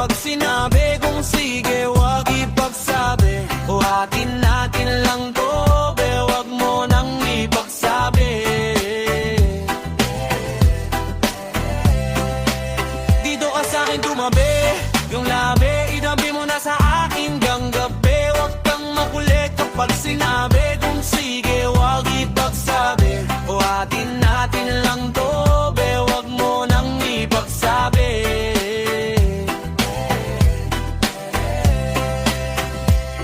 kapag sinabi kung sige, wag ipagsabi. Buhatin natin lang to, be, wag mo nang ipagsabi. Dito ka sa'kin tumabi, yung labi itabi mo na sa akin hanggang gabi. Wag kang makulit kapag sinabi kung sige, wag ipagsabi. Buhatin natin lang to, be, wag mo nang ipagsabi.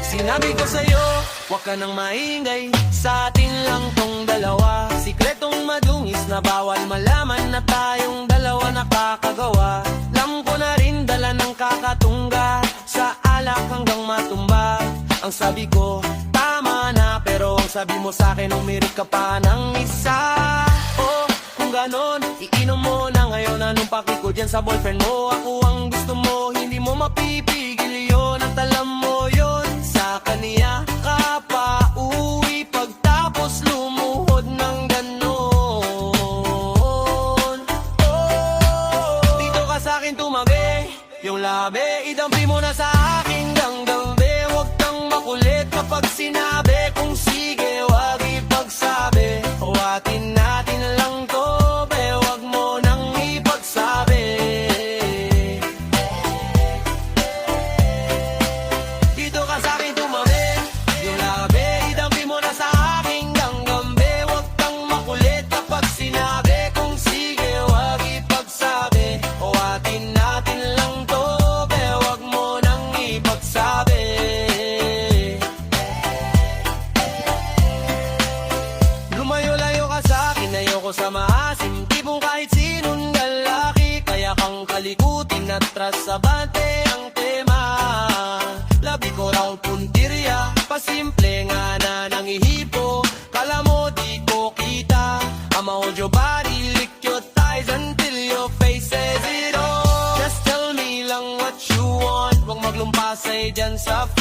Sinabi ko sa'yo, wag ka nang maingay, sa atin lang tong dalawa. Sikretong madungis na bawal malaman na tayong dalawa nakakagawa. Alam ko na rin dala ng kakatungga, sa alak hanggang matumba. Ang sabi ko, tama na, pero ang sabi mo sa'kin, umirik ka pa ng isa. Oh, kung ganon, iinom mo na ngayon. Anong paki ko dyan sa boyfriend mo? Ako ang gusto mo, hindi mo mapipigil yun. At alam mo yun, sa kaniya ka pa uwi pagtapos lumuhod ng ganon. Oh, dito ka sa'kin tumagi, yung labi idampi mo na sa aking gabi. Huwag kang makulit kapag sinabi kung sige, wag ipagsabi. Huwatin natin lang to, be, wag mo nang ipagsabi. Dito ka sa'kin tumabi, yung labi idampi mo na sa aking gabi. Huwag kang makulit kapag sinabi kung sige, wag ipagsabi. Huwatin natin lang to, be, wag mo nang ipagsabi. Lumayo-layo ka sa'kin, ayoko sa maasim, tipong kahit sinong lalaki. Kaya kang kalikutin at trasabante ang tema. Labi ko raw puntirya, pasimple nga na nangihipo. Kala mo di ko kita, I'ma hold your body, lick your thighs until your face says it all. Just tell me lang what you want, huwag maglumpasay dyan sa floor.